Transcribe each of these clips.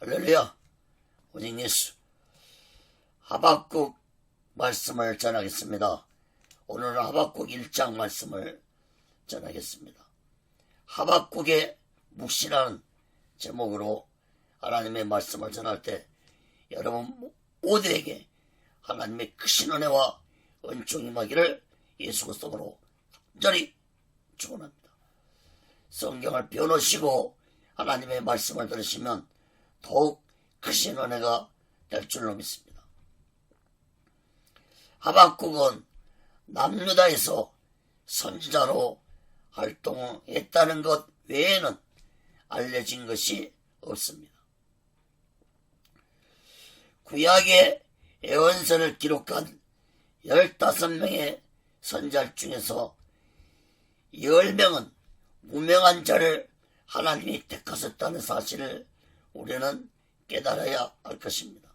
할렐루야. 오직 예수. 하박국 말씀을 전하겠습니다. 오늘은 하박국 1장 말씀을 전하겠습니다. 하박국의 묵시라는 제목으로 하나님의 말씀을 전할 때 여러분 모두에게 하나님의 크신 은혜와 은총이 임하기를 예수 그리스도로 간절히 축원합니다. 성경을 펴놓으시고 하나님의 말씀을 들으시면 더욱 크신 은혜가 될 줄로 믿습니다. 하박국은 남유다에서 선지자로 활동했다는 것 외에는 알려진 것이 없습니다. 구약의 예언서를 기록한 15명의 선지자 중에서 10명은 무명한 자를 하나님이 택하셨다는 사실을 우리는 깨달아야 할 것입니다.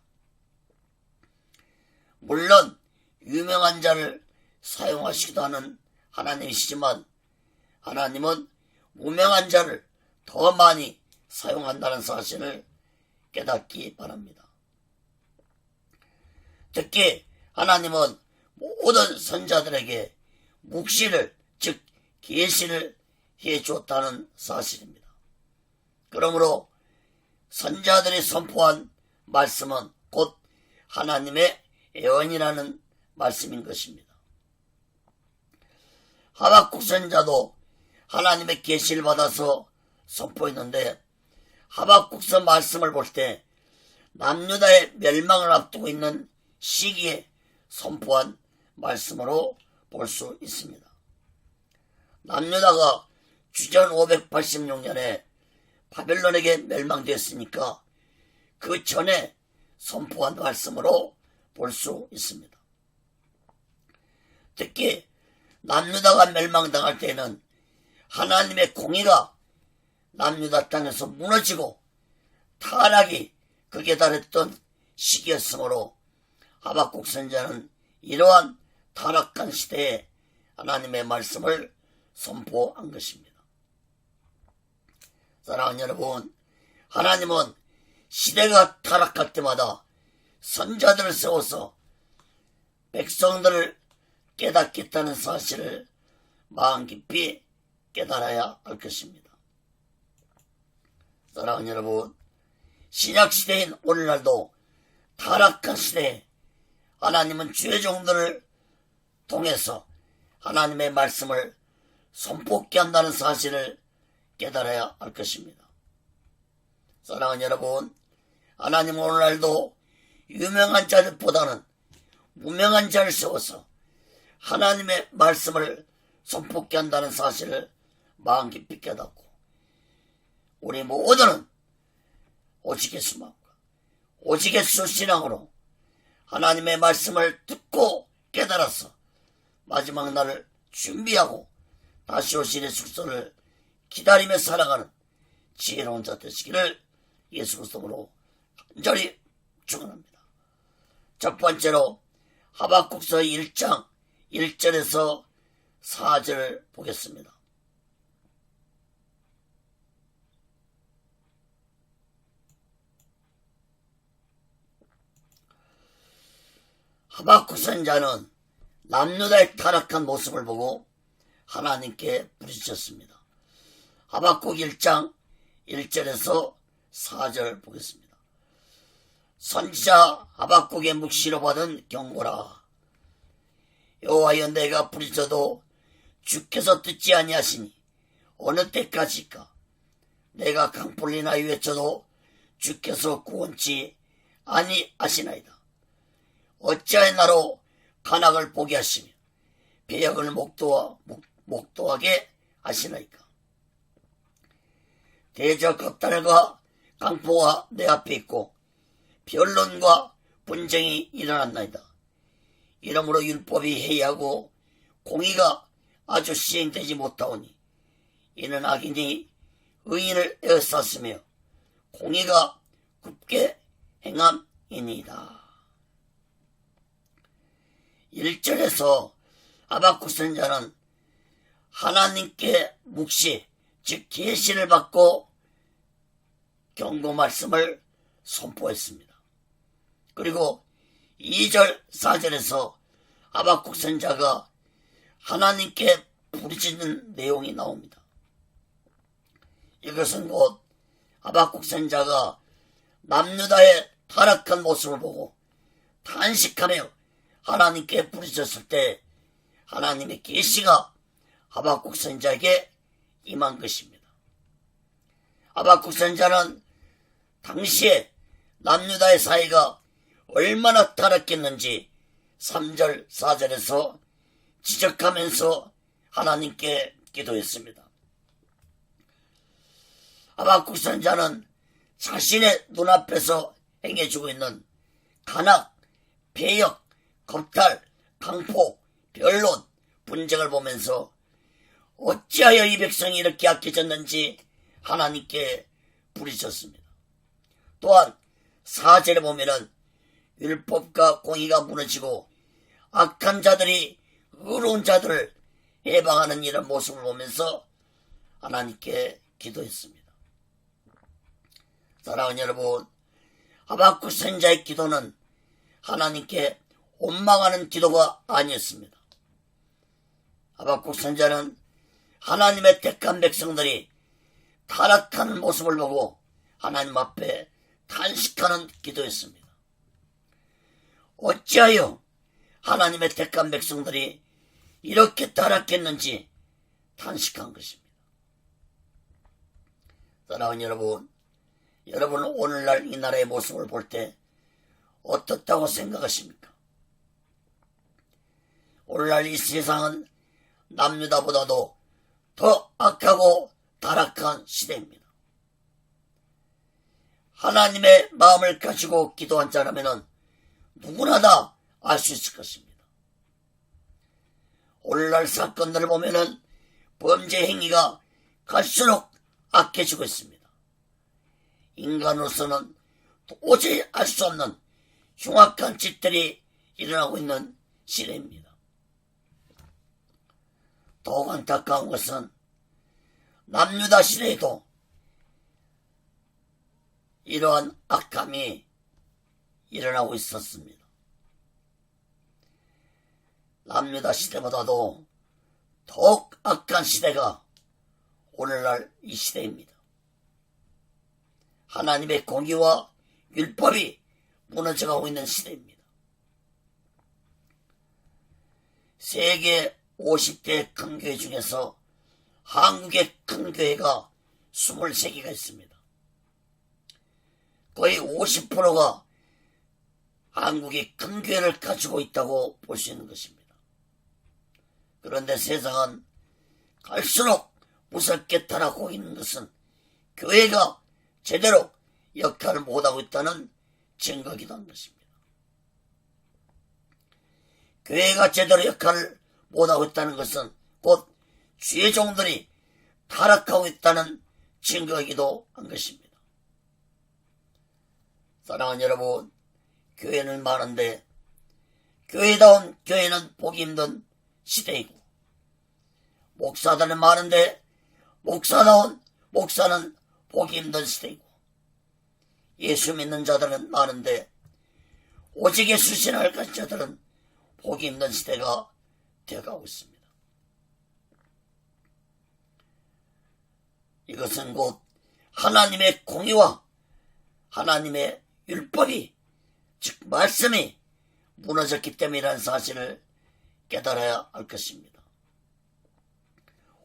물론 유명한 자를 사용하시기도 하는 하나님이시지만 하나님은 무명한 자를 더 많이 사용한다는 사실을 깨닫기 바랍니다. 특히 하나님은 모든 선자들에게 묵시를 즉 계시를 해주었다는 사실입니다. 그러므로 선자들이 선포한 말씀은 곧 하나님의 예언이라는 말씀인 것입니다. 하박국 선자도 하나님의 계시를 받아서 선포했는데 하박국서 말씀을 볼 때 남유다의 멸망을 앞두고 있는 시기에 선포한 말씀으로 볼 수 있습니다. 남유다가 주전 586년에 바벨론에게 멸망되었으니까 그 전에 선포한 말씀으로 볼 수 있습니다. 특히 남유다가 멸망당할 때에는 하나님의 공의가 남유다 땅에서 무너지고 타락이 극에 달했던 시기였으므로 하박국 선지자는 이러한 타락한 시대에 하나님의 말씀을 선포한 것입니다. 사랑하는 여러분, 하나님은 시대가 타락할 때마다 선자들을 세워서 백성들을 깨닫겠다는 사실을 마음 깊이 깨달아야 할 것입니다. 사랑하는 여러분, 신약시대인 오늘날도 타락한 시대에 하나님은 주의 종들을 통해서 하나님의 말씀을 선포케 한다는 사실을 깨달아야 할 것입니다. 사랑하는 여러분, 하나님은 오늘날도 유명한 자들보다는 무명한 자를 세워서 하나님의 말씀을 선포케 한다는 사실을 마음 깊이 깨닫고 우리 모두는 오직 예수 마음과 오직 예수 신앙으로 하나님의 말씀을 듣고 깨달아서 마지막 날을 준비하고 다시 오실 예수 그리스도를 기다리며 살아가는 지혜로운 자 되시기를 예수 그리스도로 간절히 축원합니다. 첫 번째로 하박국서 1장 1절에서 4절을 보겠습니다. 하박국 선지자는 남유다의 타락한 모습을 보고 하나님께 부르짖었습니다. 하박국 1장 1절에서 4절 보겠습니다. 선지자 하박국의 묵시로 받은 경고라. 여호와여, 내가 부르짖어도 주께서 듣지 아니하시니 어느 때까지일까? 내가 강불 인하여 외쳐도 주께서 구원치 아니하시나이다. 어찌하여 나로 간악을 보게 하시며 배역을 목도하게 하시나이까? 대적 흑달과 강포가 내 앞에 있고 변론과 분쟁이 일어났나이다. 이러므로 율법이 해이하고 공의가 아주 시행되지 못하오니 이는 악인이 의인을 에워쌌으며 공의가 굽게 행함이니이다. 1절에서 하박국 선지자는 하나님께 묵시 즉 계시를 받고 경고 말씀을 선포했습니다. 그리고 2절 4절에서 하박국 선지자가 하나님께 부르짖는 내용이 나옵니다. 이것은 곧 하박국 선지자가 남유다의 타락한 모습을 보고 탄식하며 하나님께 부르짖었을 때 하나님의 계시가 하박국 선지자에게 임한 것입니다. 하박국 선지자는 당시에 남유다의 사이가 얼마나 타락했는지 3절 4절에서 지적하면서 하나님께 기도했습니다. 하박국 선지자는 자신의 눈앞에서 행해주고 있는 간악, 배역, 겁탈, 강포, 변론, 분쟁을 보면서 어찌하여 이 백성이 이렇게 약해졌는지 하나님께 부르짖었습니다. 또한 4절에 보면은 율법과 공의가 무너지고 악한 자들이 의로운 자들을 해방하는 이런 모습을 보면서 하나님께 기도했습니다. 사랑하는 여러분, 하박국 선지자의 기도는 하나님께 원망하는 기도가 아니었습니다. 하박국 선지자는 하나님의 택한 백성들이 타락하는 모습을 보고 하나님 앞에 탄식하는 기도였습니다. 어찌하여 하나님의 택한 백성들이 이렇게 타락했는지 탄식한 것입니다. 사랑하는 여러분, 여러분은 오늘날 이 나라의 모습을 볼 때 어떻다고 생각하십니까? 오늘날 이 세상은 남유다보다도 더 악하고 타락한 시대입니다. 하나님의 마음을 가지고 기도한 자라면 누구나 다 알 수 있을 것입니다. 오늘날 사건들을 보면 범죄 행위가 갈수록 악해지고 있습니다. 인간으로서는 도저히 알 수 없는 흉악한 짓들이 일어나고 있는 시대입니다. 더욱 안타까운 것은 남유다 시대에도 이러한 악함이 일어나고 있었습니다. 남유다 시대보다도 더욱 악한 시대가 오늘날 이 시대입니다. 하나님의 공의와 율법이 무너져가고 있는 시대입니다. 세계 50개 큰 교회 중에서 한국의 큰 교회가 23개가 있습니다. 거의 50%가 한국이 큰 교회를 가지고 있다고 볼 수 있는 것입니다. 그런데 세상은 갈수록 무섭게 타락하고 있는 것은 교회가 제대로 역할을 못하고 있다는 증거이기도 한 것입니다. 교회가 제대로 역할을 못하고 있다는 것은 곧 주의 종들이 타락하고 있다는 증거이기도 한 것입니다. 사랑하는 여러분, 교회는 많은데 교회다운 교회는 보기 힘든 시대이고, 목사들은 많은데 목사다운 목사는 보기 힘든 시대이고, 예수 믿는 자들은 많은데 오직에 수신할 것인 자들은 보기 힘든 시대가 되어가고 있습니다. 이것은 곧 하나님의 공의와 하나님의 율법이, 즉 말씀이 무너졌기 때문이라는 사실을 깨달아야 할 것입니다.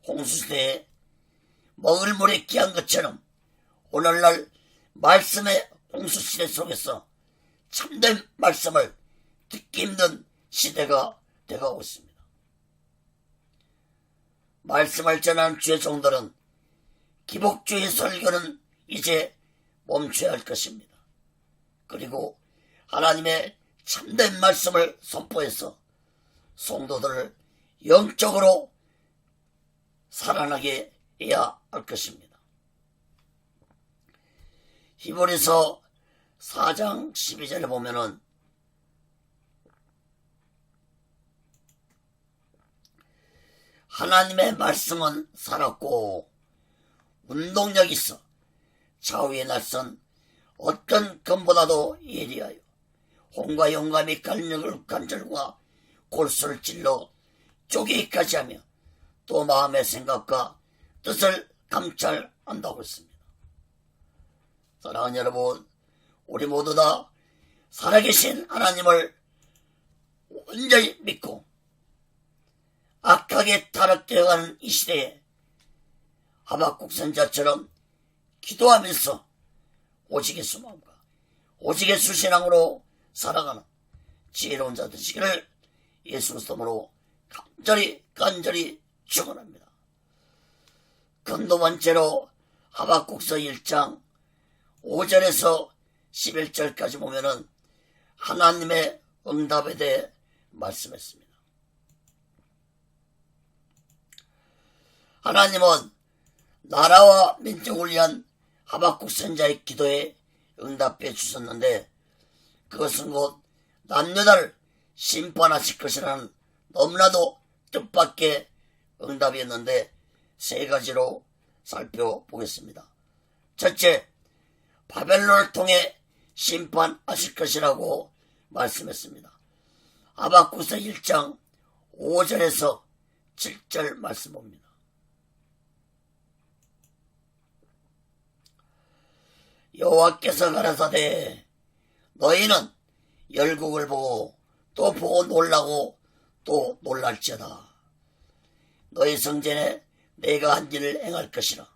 홍수시대에 먹을 물에 귀한 것처럼 오늘날 말씀의 홍수시대 속에서 참된 말씀을 듣기 힘든 시대가 되어가고 있습니다. 말씀을 전하는 주의 종들은 기복주의 설교는 이제 멈춰야 할 것입니다. 그리고 하나님의 참된 말씀을 선포해서 성도들을 영적으로 살아나게 해야 할 것입니다. 히브리서 4장 12절에 보면은 하나님의 말씀은 살았고 운동력이 있어 좌우에 날선 어떤 검보다도 예리하여 홍과 영감이 간절과 골수를 찔러 쪼개기까지 하며 또 마음의 생각과 뜻을 감찰한다고 했습니다. 사랑하는 여러분, 우리 모두 다 살아계신 하나님을 온전히 믿고 악하게 타락되어가는 이 시대에 하박국 선자처럼 기도하면서 오직의 수마음과 오직의 수신앙으로 살아가는 지혜로운 자 되시기를 예수 그리스도로 간절히 축원합니다. 큰 두 번째로 하박국서 1장 5절에서 11절까지 보면은 하나님의 응답에 대해 말씀했습니다. 하나님은 나라와 민족을 위한 하박국 선자의 기도에 응답해 주셨는데 그것은 곧 남유다를 심판하실 것이라는 너무나도 뜻밖의 응답이었는데 세 가지로 살펴보겠습니다. 첫째, 바벨론을 통해 심판하실 것이라고 말씀했습니다. 하박국서 1장 5절에서 7절 말씀 봅니다. 여호와께서 가라사대 너희는 열국을 보고 또 보고 놀라고 또 놀랄지어다. 너희 성전에 내가 한 일을 행할 것이라.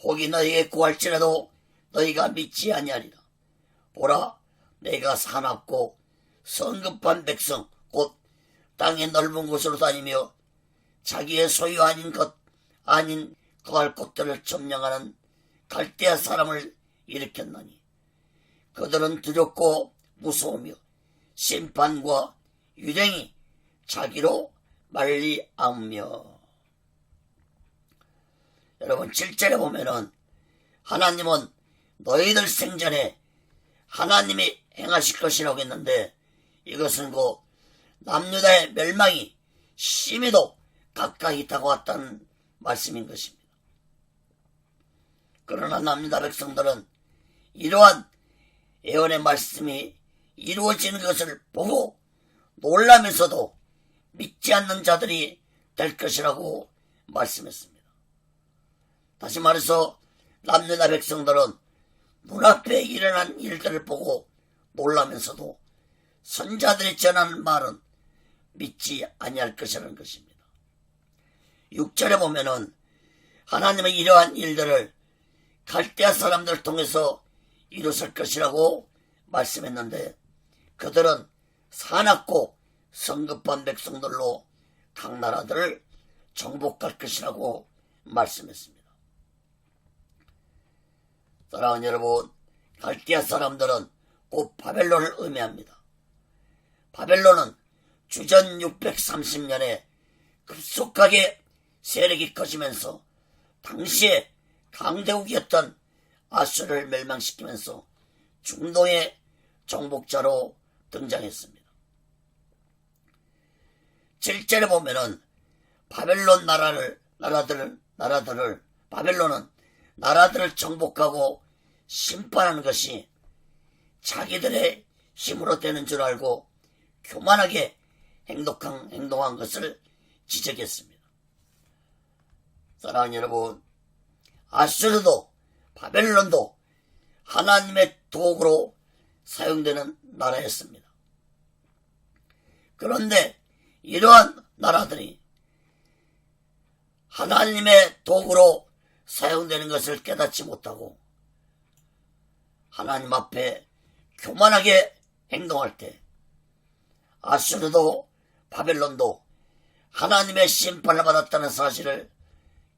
혹이 너희에게 구할지라도 너희가 믿지 아니하리라. 보라, 내가 사납고 성급한 백성 곧 땅의 넓은 곳으로 다니며 자기의 소유 아닌 거할 곳들을 점령하는 갈대아 사람을 일으켰나니 그들은 두렵고 무서우며 심판과 유령이 자기로 말리암며. 여러분 7절에 보면은 하나님은 너희들 생전에 하나님이 행하실 것이라고 했는데 이것은 곧 남유다의 멸망이 심히도 가까이 다가왔다는 말씀인 것입니다. 그러나 남유다 백성들은 이러한 예언의 말씀이 이루어지는 것을 보고 놀라면서도 믿지 않는 자들이 될 것이라고 말씀했습니다. 다시 말해서 남유다 백성들은 눈앞에 일어난 일들을 보고 놀라면서도 선자들이 전하는 말은 믿지 아니할 것이라는 것입니다. 6절에 보면은 하나님은 이러한 일들을 갈대아 사람들을 통해서 이루실 것이라고 말씀했는데 그들은 사납고 성급한 백성들로 각 나라들을 정복할 것이라고 말씀했습니다. 사랑하는 여러분, 갈대아 사람들은 곧 바벨론을 의미합니다. 바벨론은 주전 630년에 급속하게 세력이 커지면서 당시에 강대국이었던 아수르를 멸망시키면서 중동의 정복자로 등장했습니다. 7절에 보면은 바벨론은 나라들을 정복하고 심판하는 것이 자기들의 힘으로 되는 줄 알고 교만하게 행동한 것을 지적했습니다. 사랑하는 여러분, 아수르도 바벨론도 하나님의 도구로 사용되는 나라였습니다. 그런데 이러한 나라들이 하나님의 도구로 사용되는 것을 깨닫지 못하고 하나님 앞에 교만하게 행동할 때 아수르도 바벨론도 하나님의 심판을 받았다는 사실을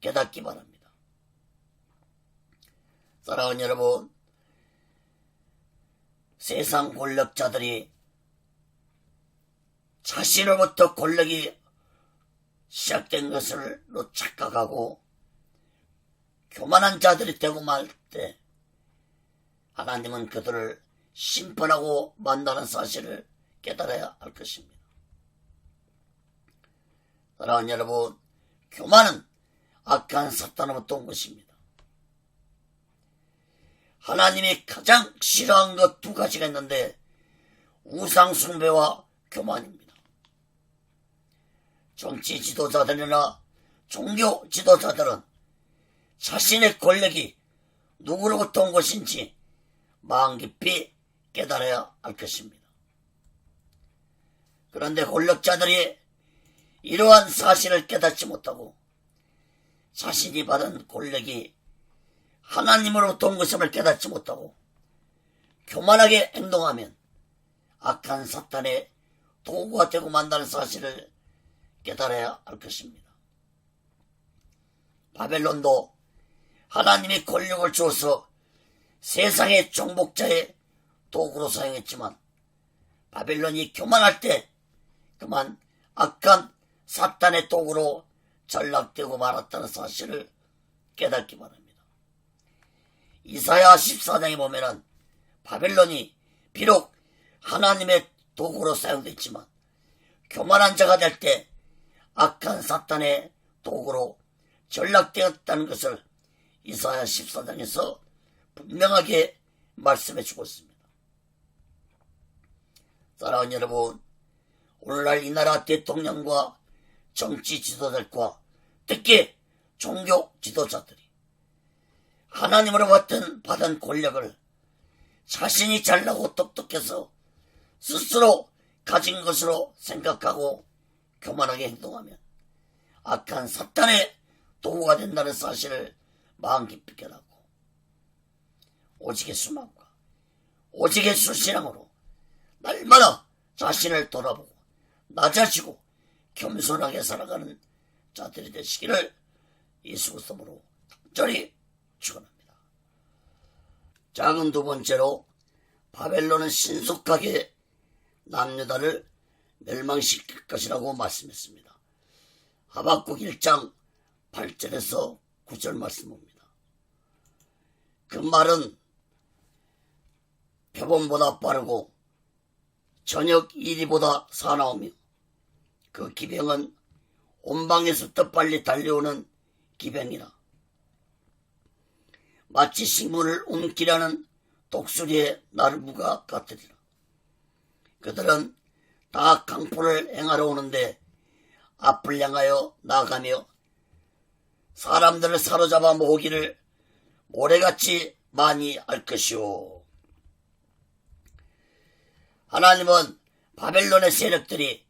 깨닫기 바랍니다. 사랑하는 여러분, 세상 권력자들이 자신으로부터 권력이 시작된 것을 착각하고 교만한 자들이 되고 말 때 하나님은 그들을 심판하고 만나는 사실을 깨달아야 할 것입니다. 사랑하는 여러분, 교만은 악한 사탄으로부터 온 것입니다. 하나님이 가장 싫어하는 것 두 가지가 있는데 우상 숭배와 교만입니다. 정치 지도자들이나 종교 지도자들은 자신의 권력이 누구로부터 온 것인지 마음 깊이 깨달아야 할 것입니다. 그런데 권력자들이 이러한 사실을 깨닫지 못하고 자신이 받은 권력이 하나님으로부터 온 것임을 깨닫지 못하고 교만하게 행동하면 악한 사탄의 도구가 되고 만다는 사실을 깨달아야 할 것입니다. 바벨론도 하나님이 권력을 주어서 세상의 정복자의 도구로 사용했지만 바벨론이 교만할 때 그만 악한 사탄의 도구로 전락되고 말았다는 사실을 깨닫기 바랍니다. 이사야 14장에 보면은 바벨론이 비록 하나님의 도구로 사용됐지만 교만한 자가 될 때 악한 사탄의 도구로 전락되었다는 것을 이사야 14장에서 분명하게 말씀해 주고 있습니다. 사랑하는 여러분, 오늘날 이 나라 대통령과 정치 지도자들과 특히 종교 지도자들이 하나님으로 받은 권력을 자신이 잘나고 똑똑해서 스스로 가진 것으로 생각하고 교만하게 행동하면 악한 사탄의 도구가 된다는 사실을 마음 깊이 깨닫고 오직 예수 마음과 오직 예수 신앙으로 날마다 자신을 돌아보고 낮아지고 겸손하게 살아가는 자들이 되시기를 예수 그리스도로 간절히 축원합니다. 작은 두 번째로 바벨론은 신속하게 남유다를 멸망시킬 것이라고 말씀했습니다. 하박국 1장 8절에서 9절 말씀입니다. 그 말은 표범보다 빠르고 저녁 이리보다 사나우며 그 기병은 온방에서 더 빨리 달려오는 기병이라 마치 식물을 움키려는 독수리의 나르부가 같으리라. 그들은 다 강포를 행하러 오는데 앞을 향하여 나아가며 사람들을 사로잡아 모으기를 모래같이 많이 할 것이오. 하나님은 바벨론의 세력들이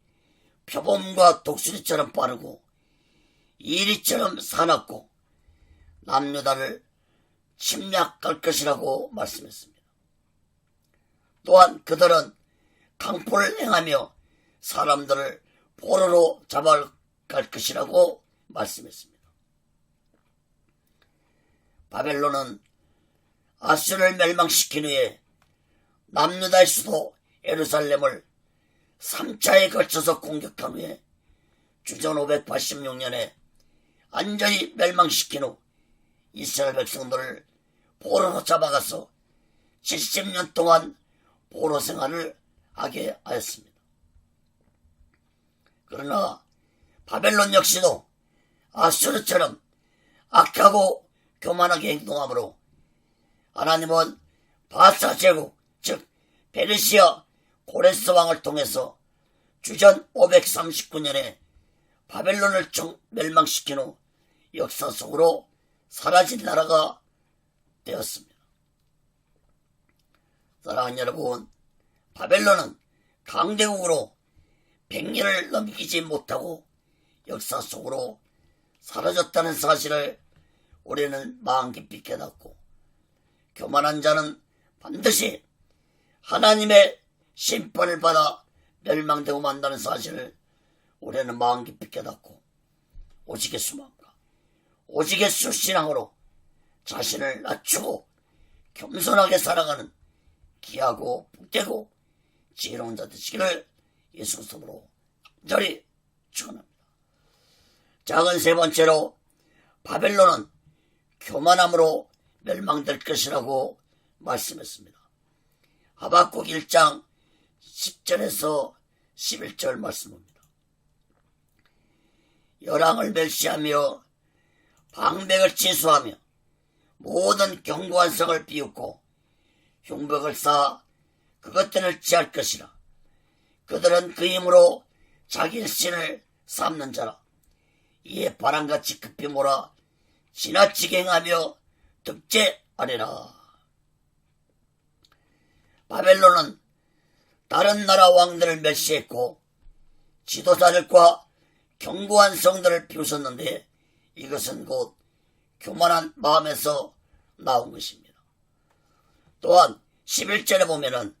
표범과 독수리처럼 빠르고 이리처럼 사납고 남유다를 침략할 것이라고 말씀했습니다. 또한 그들은 강포를 행하며 사람들을 포로로 잡아갈 것이라고 말씀했습니다. 바벨론은 아수르를 멸망시킨 후에 남유다의 수도 예루살렘을 3차에 걸쳐서 공격한 후에 주전 586년에 완전히 멸망시킨 후 이스라엘 백성들을 포로로 잡아가서 70년 동안 포로 생활을 하게 하였습니다. 그러나 바벨론 역시도 아수르처럼 악하고 교만하게 행동하므로 하나님은 바사 제국 즉 페르시아 고레스 왕을 통해서 주전 539년에 바벨론을 멸망시킨 후 역사 속으로 사라진 나라가 되었습니다. 사랑하는 여러분, 바벨론은 강대국으로 100년을 넘기지 못하고 역사 속으로 사라졌다는 사실을 우리는 마음 깊이 깨닫고 교만한 자는 반드시 하나님의 심판을 받아 멸망되고 만다는 사실을 우리는 마음 깊이 깨닫고 오직 예수 마음과 오직 예수 신앙으로 자신을 낮추고 겸손하게 살아가는 귀하고 복되고 지혜로운 자 되시기를 예수 그리스도로 간절히 축원합니다. 작은 세 번째로 바벨론은 교만함으로 멸망될 것이라고 말씀했습니다. 하박국 1장 10절에서 11절 말씀입니다. 열왕을 멸시하며 방백을 취소하며 모든 견고한 성을 비웃고 흉벽을 쌓아 그것들을 취할 것이라. 그들은 그 힘으로 자기 신을 삼는 자라. 이에 바람같이 급히 몰아 지나치게 행하며 득제하리라. 바벨론은 다른 나라 왕들을 멸시했고 지도자들과 견고한 성들을 비웃었는데 이것은 곧 교만한 마음에서 나온 것입니다. 또한 11절에 보면은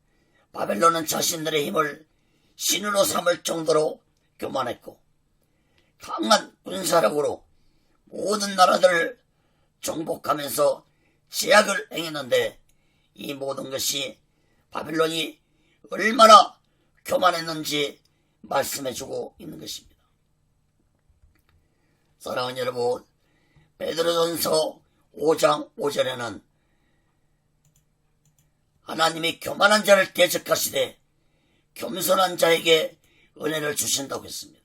바벨론은 자신들의 힘을 신으로 삼을 정도로 교만했고 강한 군사력으로 모든 나라들을 정복하면서 제약을 행했는데 이 모든 것이 바벨론이 얼마나 교만했는지 말씀해주고 있는 것입니다. 사랑하는 여러분, 베드로전서 5장 5절에는 하나님이 교만한 자를 대적하시되 겸손한 자에게 은혜를 주신다고 했습니다.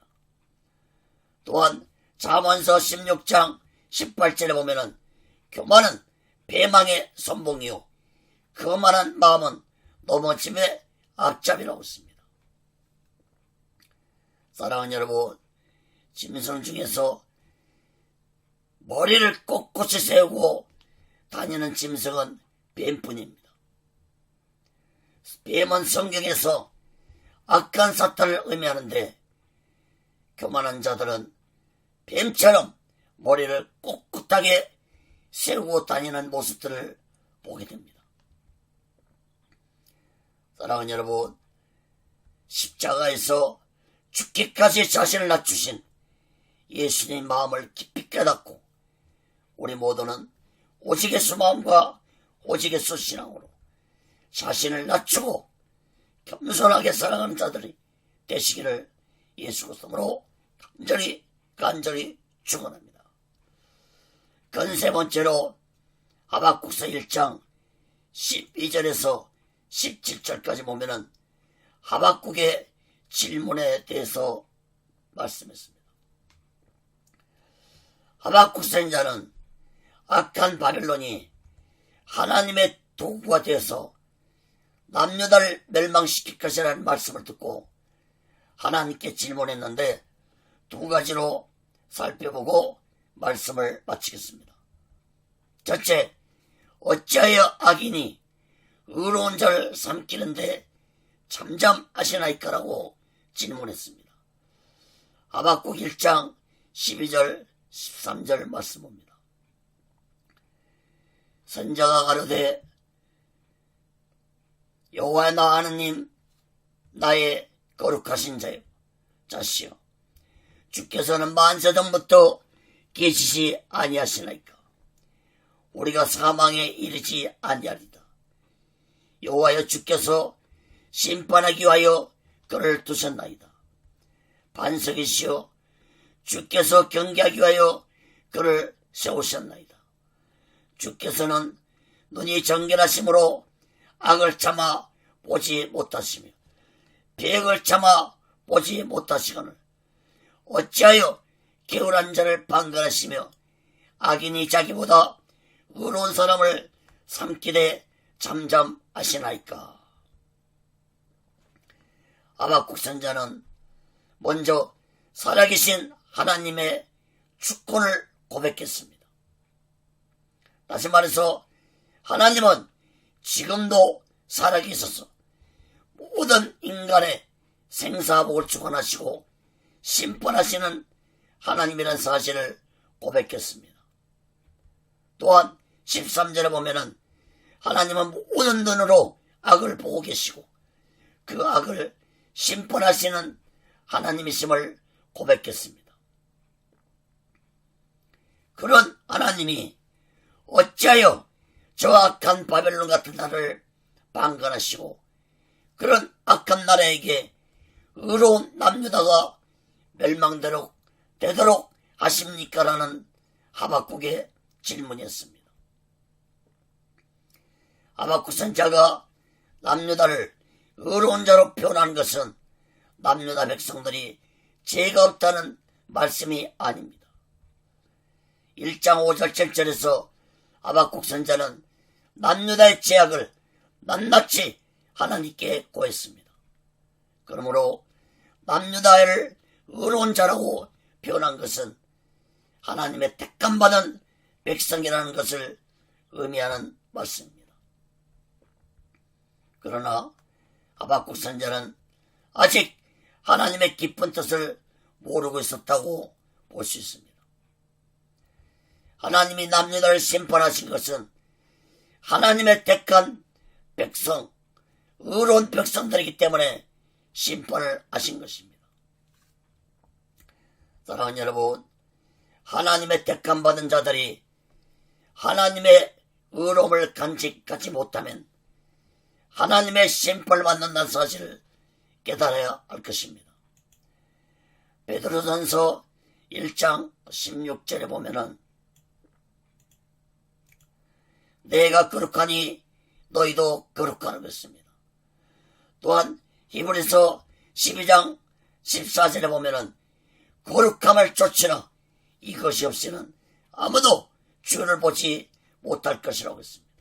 또한 잠언서 16장 18절에 보면은 교만은 배망의 선봉이요 거만한 마음은 넘어짐의 앞잡이라고 했습니다. 사랑하는 여러분, 짐승 중에서 머리를 꼿꼿이 세우고 다니는 짐승은 뱀뿐입니다. 뱀은 성경에서 악한 사탄을 의미하는데 교만한 자들은 뱀처럼 머리를 꼿꼿하게 세우고 다니는 모습들을 보게 됩니다. 사랑하는 여러분, 십자가에서 죽기까지 자신을 낮추신 예수님의 마음을 깊이 깨닫고 우리 모두는 오직 예수 마음과 오직 예수 신앙으로 자신을 낮추고 겸손하게 살아가는 자들이 되시기를 예수 그리스도로 간절히 축원합니다. 그 세 번째로 하박국서 1장 12절에서 17절까지 보면은 하박국의 질문에 대해서 말씀했습니다. 하박국 선지자는 악한 바벨론이 하나님의 도구가 되어서 남유다를 멸망시킬 것이라는 말씀을 듣고 하나님께 질문했는데 두 가지로 살펴보고 말씀을 마치겠습니다. 첫째, 어찌하여 악인이 의로운 자를 삼키는데 잠잠하시나이까라고 질문했습니다. 하박국 1장 12절 13절 말씀 봅니다. 선자가 가로되 여호와 나 하느님 나의 거룩하신 자시여 주께서는 만세전부터 계시지 아니하시나이까. 우리가 사망에 이르지 아니하리다. 여호와여 주께서 심판하기 위하여 그를 두셨나이다. 반석이시여 주께서 경계하기 위하여 그를 세우셨나이다. 주께서는 눈이 정결하심으로 악을 참아 보지 못하시며 배역을 참아 보지 못하시거늘 어찌하여 게으른 자를 방관하시며 악인이 자기보다 의로운 사람을 삼키되 잠잠하시나이까. 하박국 선지자는 먼저 살아계신 하나님의 주권을 고백했습니다. 다시 말해서 하나님은 지금도 살아계셔서 모든 인간의 생사복을 주관하시고 심판하시는 하나님이라는 사실을 고백했습니다. 또한 13절에 보면은 하나님은 모든 눈으로 악을 보고 계시고 그 악을 심판하시는 하나님이심을 고백했습니다. 그런 하나님이 어찌하여 저 악한 바벨론 같은 나라를 방관하시고 그런 악한 나라에게 의로운 남유다가 멸망되도록 하십니까? 라는 하박국의 질문이었습니다. 하박국 선지자가 남유다를 의로운 자로 표현한 것은 남유다 백성들이 죄가 없다는 말씀이 아닙니다. 1장 5절 7절에서 하박국 선자는 남유다의 죄악을 낱낱이 하나님께 고했습니다. 그러므로 남유다를 의로운 자라고 표현한 것은 하나님의 택함받은 백성이라는 것을 의미하는 말씀입니다. 그러나 하박국 선자는 아직 하나님의 깊은 뜻을 모르고 있었다고 볼 수 있습니다. 하나님이 남유다를 심판하신 것은 하나님의 택한 백성, 의로운 백성들이기 때문에 심판을 하신 것입니다. 사랑하는 여러분, 하나님의 택함 받은 자들이 하나님의 의로움을 간직하지 못하면 하나님의 심판을 받는다는 사실을 깨달아야 할 것입니다. 베드로전서 1장 16절에 보면은 내가 거룩하니 너희도 거룩하는 것입니다. 또한 히브리서 12장 14절에 보면은 거룩함을 쫓으나 이것이 없이는 아무도 주를 보지 못할 것이라고 했습니다.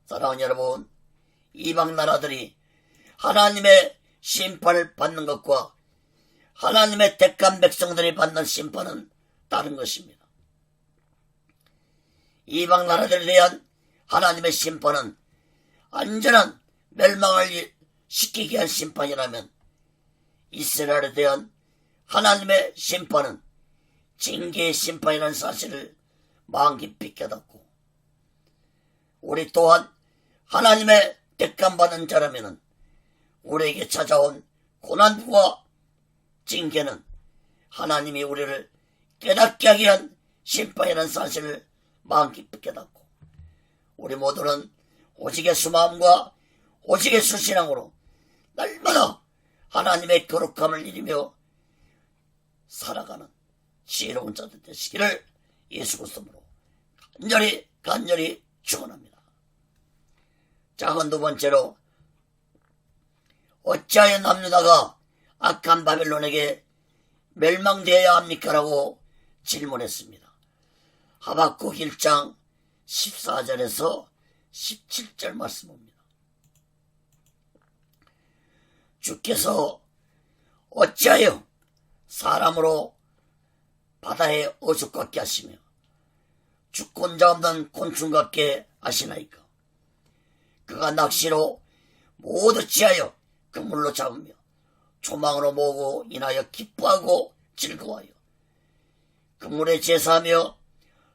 사랑하는 여러분, 이방 나라들이 하나님의 심판을 받는 것과 하나님의 택한 백성들이 받는 심판은 다른 것입니다. 이방 나라들에 대한 하나님의 심판은 완전한 멸망을 시키게 한 심판이라면 이스라엘에 대한 하나님의 심판은 징계의 심판이라는 사실을 마음 깊이 깨닫고 우리 또한 하나님의 택함받은 자라면 우리에게 찾아온 고난과 징계는 하나님이 우리를 깨닫게 하게 한 심판이라는 사실을 마음 깊이 깨닫고 우리 모두는 오직의 수마음과 오직의 수신앙으로 날마다 하나님의 거룩함을 이루며 살아가는 지혜로운 자들 되시기를 예수 그리스도로 간절히 축원합니다. 작은 두 번째로 어찌하여 남유다가 악한 바벨론에게 멸망되어야 합니까? 라고 질문했습니다. 하박국 1장 14절에서 17절 말씀입니다. 주께서 어찌하여 사람으로 바다에 어죽 같게 하시며 주권자 없는 곤충 같게 하시나이까? 그가 낚시로 모두 취하여 그물로 잡으며 조망으로 모으고 인하여 기뻐하고 즐거워하여 그물에 제사하며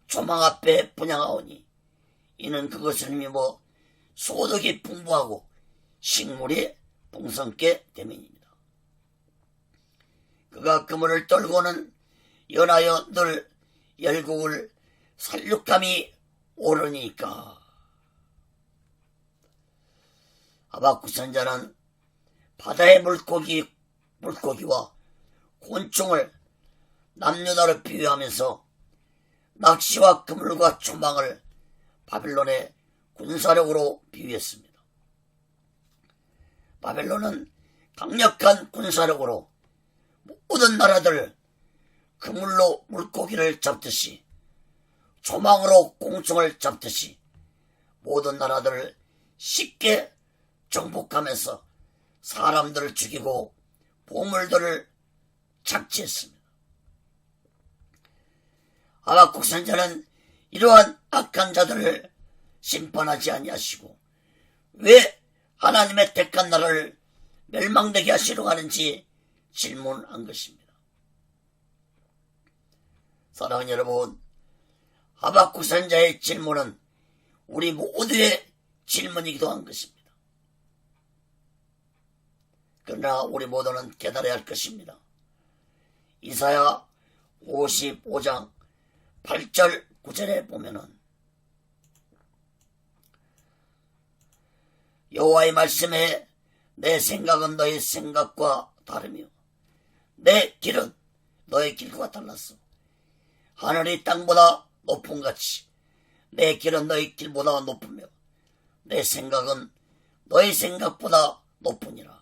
조망 앞에 분향하오니 이는 그것을 힘입어 소득이 풍부하고 식물이 풍성케 됨이니이다. 그가 그물을 떨고는 연하여 늘 열국을 살육함이 오르니까. 하박국 선자는 바다의 물고기와 곤충을 남유다로 비유하면서 낚시와 그물과 조망을 바벨론의 군사력으로 비유했습니다. 바벨론은 강력한 군사력으로 모든 나라들 그물로 물고기를 잡듯이 조망으로 곤충을 잡듯이 모든 나라들을 쉽게 정복하면서 사람들을 죽이고 보물들을 착취했습니다. 하박국 선자는 이러한 악한 자들을 심판하지 아니하시고 왜 하나님의 택한 나라를 멸망되게 하시려고 하는지 질문한 것입니다. 사랑하는 여러분, 하박국 선자의 질문은 우리 모두의 질문이기도 한 것입니다. 그러나 우리 모두는 깨달아야 할 것입니다. 이사야 55장 8절 9절에 보면은 여호와의 말씀에 내 생각은 너의 생각과 다르며 내 길은 너의 길과 달랐어. 하늘이 땅보다 높음같이 내 길은 너의 길보다 높으며 내 생각은 너의 생각보다 높으니라.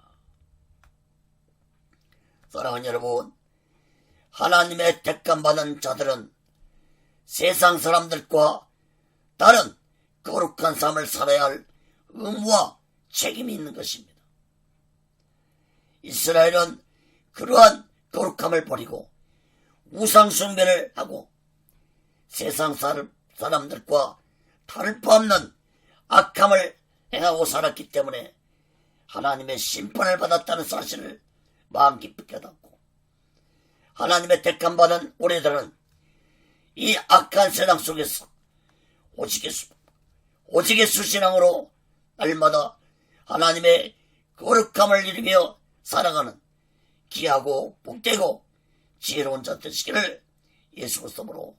사랑하는 여러분, 하나님의 택함받은 자들은 세상 사람들과 다른 거룩한 삶을 살아야 할 의무와 책임이 있는 것입니다. 이스라엘은 그러한 거룩함을 버리고 우상 숭배를 하고 세상 사람들과 다를 바 없는 악함을 행하고 살았기 때문에 하나님의 심판을 받았다는 사실을 마음 깊이 깨닫고 하나님의 택함받은 우리들은 이 악한 세상 속에서 오직의 수신앙으로 날마다 하나님의 거룩함을 이루며 살아가는 귀하고 복되고 지혜로운 자 되시기를 예수 그리스도로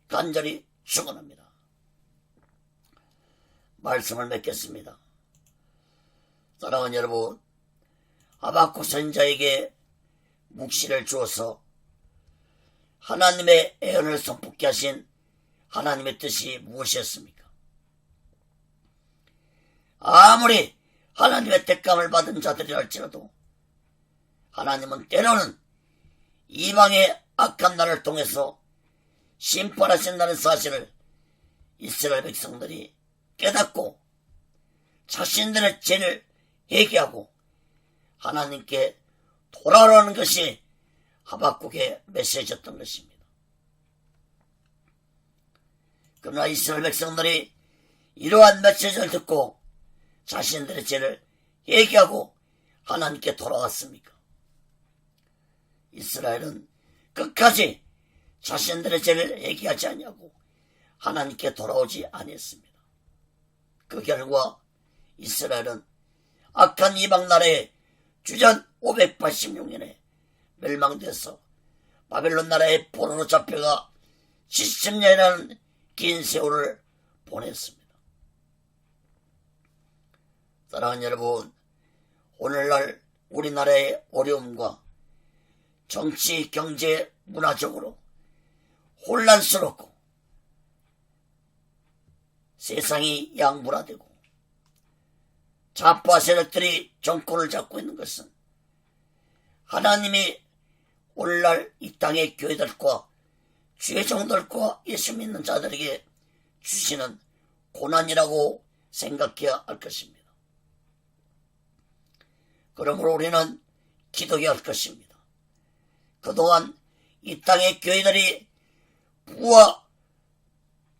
간절히 축원합니다. 말씀을 맺겠습니다. 사랑하는 여러분, 하박국 선지자에게 묵시를 주어서 하나님의 애언을 선포케 하신 하나님의 뜻이 무엇이었습니까? 아무리 하나님의 택감을 받은 자들이랄지라도 하나님은 때로는 이방의 악한 나를 통해서 심판하신다는 사실을 이스라엘 백성들이 깨닫고 자신들의 죄를 회개하고 하나님께 돌아오라는 것이 하박국의 메시지였던 것입니다. 그러나 이스라엘 백성들이 이러한 메시지를 듣고 자신들의 죄를 회개하고 하나님께 돌아왔습니까? 이스라엘은 끝까지 자신들의 죄를 회개하지 아니하고 하나님께 돌아오지 아니했습니다. 그 결과 이스라엘은 악한 이방 나라에 주전 586년에 멸망돼서 바벨론 나라의 포로로 잡혀가 70년이라는 긴 세월을 보냈습니다. 사랑하는 여러분, 오늘날 우리나라의 어려움과 정치, 경제, 문화적으로 혼란스럽고 세상이 양분화되고 좌파 세력들이 정권을 잡고 있는 것은 하나님이 오늘날 이 땅의 교회들과 죄종들과 예수 믿는 자들에게 주시는 고난이라고 생각해야 할 것입니다. 그러므로 우리는 기도해야 할 것입니다. 그동안 이 땅의 교회들이 부와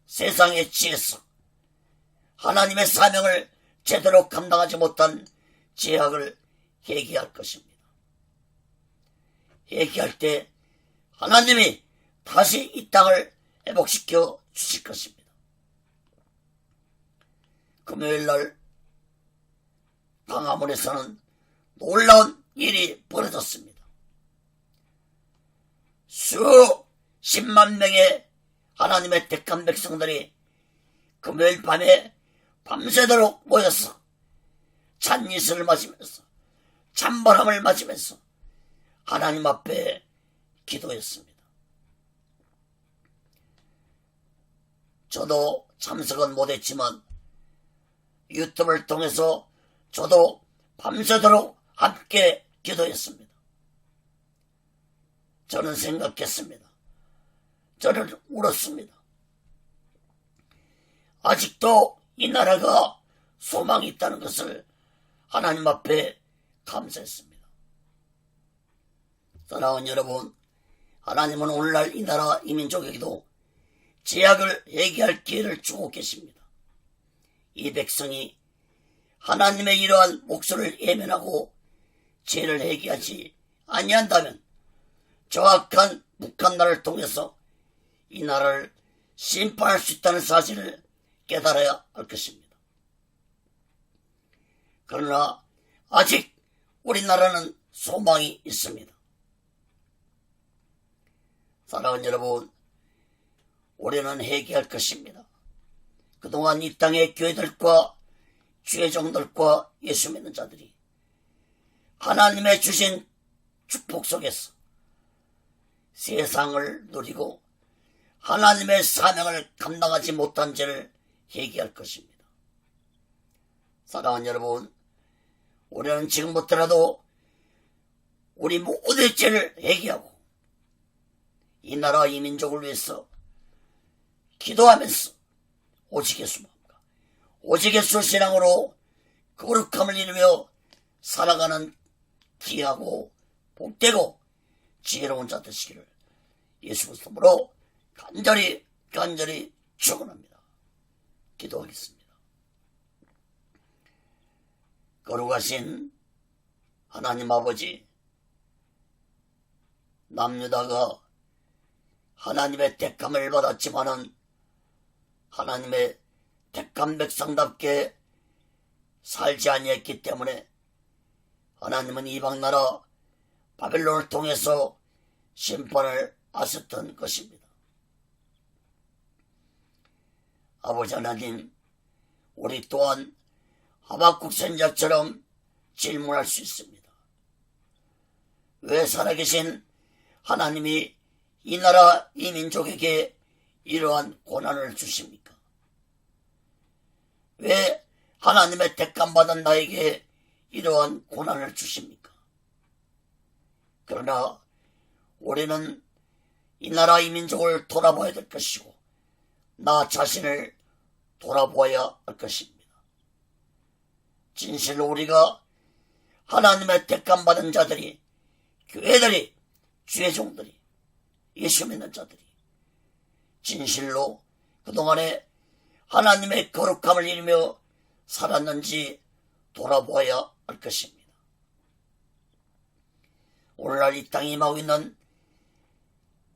세상의 지혜서 하나님의 사명을 제대로 감당하지 못한 죄악을 회개할 것입니다. 회개할 때 하나님이 다시 이 땅을 회복시켜 주실 것입니다. 금요일날 광화문에서는 놀라운 일이 벌어졌습니다. 수십만 명의 하나님의 택한 백성들이 금요일 밤에 밤새도록 모여서 찬이슬을 마시면서 찬바람을 맞으면서 하나님 앞에 기도했습니다. 저도 참석은 못했지만 유튜브를 통해서 저도 밤새도록 함께 기도했습니다. 저는 생각했습니다. 저는 울었습니다. 아직도 이 나라가 소망이 있다는 것을 하나님 앞에 감사했습니다. 사랑하는 여러분, 하나님은 오늘날 이 나라 이 민족에게도 죄악을 회개할 기회를 주고 계십니다. 이 백성이 하나님의 이러한 목소리를 예면하고 죄를 회개하지 아니한다면 정확한 북한 나라를 통해서 이 나라를 심판할 수 있다는 사실을 깨달아야 할 것입니다. 그러나 아직 우리나라는 소망이 있습니다. 사랑하는 여러분, 우리는 회개할 것입니다. 그동안 이 땅의 교회들과 죄종들과 예수 믿는 자들이 하나님의 주신 축복 속에서 세상을 누리고 하나님의 사명을 감당하지 못한 죄를 회개할 것입니다. 사랑하는 여러분, 우리는 지금부터라도 우리 모두의 죄를 회개하고 이 나라 이 민족을 위해서 기도하면서 오직 예수 마음과 오직 예수 신앙으로 거룩함을 이루며 살아가는 귀하고 복되고 지혜로운 자 되시기를 예수 그리스도로 간절히 축원합니다. 기도하겠습니다. 거룩하신 하나님 아버지, 남유다가 하나님의 택함을 받았지만은 하나님의 택한 백성답게 살지 아니했기 때문에 하나님은 이방나라 바벨론을 통해서 심판을 하셨던 것입니다. 아버지 하나님, 우리 또한 하박국 선지자처럼 질문할 수 있습니다. 왜 살아계신 하나님이 이 나라 이 민족에게 이러한 고난을 주십니까? 왜 하나님의 택함받은 나에게 이러한 고난을 주십니까? 그러나 우리는 이 나라 이 민족을 돌아봐야 될 것이고 나 자신을 돌아보아야 할 것입니다. 진실로 우리가 하나님의 택함받은 자들이, 교회들이, 주의 종들이, 예수 믿는 자들이 진실로 그동안에 하나님의 거룩함을 이루며 살았는지 돌아보아야 할 것입니다. 오늘날 이 땅에 임하고 있는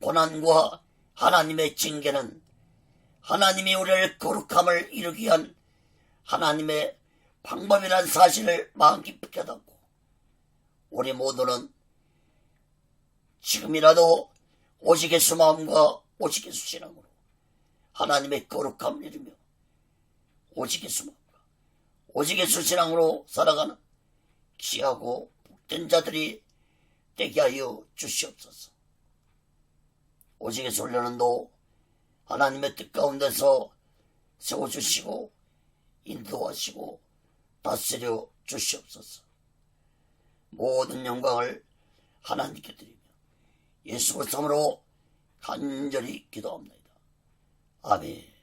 고난과 하나님의 징계는 하나님이 우리를 거룩함을 이루기 위한 하나님의 방법이라는 사실을 마음 깊이 깨닫고 우리 모두는 지금이라도 오직 예수 마음과 오직 예수 신앙으로 하나님의 거룩함을 이루며 오직 예수 마음과 오직 예수 신앙으로 살아가는 귀하고 복된 자들이 되게 하여 주시옵소서. 오직 예수 훈련은도 하나님의 뜻 가운데서 세워주시고 인도하시고 다스려 주시옵소서. 모든 영광을 하나님께 드리며 예수 그리스도로 간절히 기도합니다. 아멘.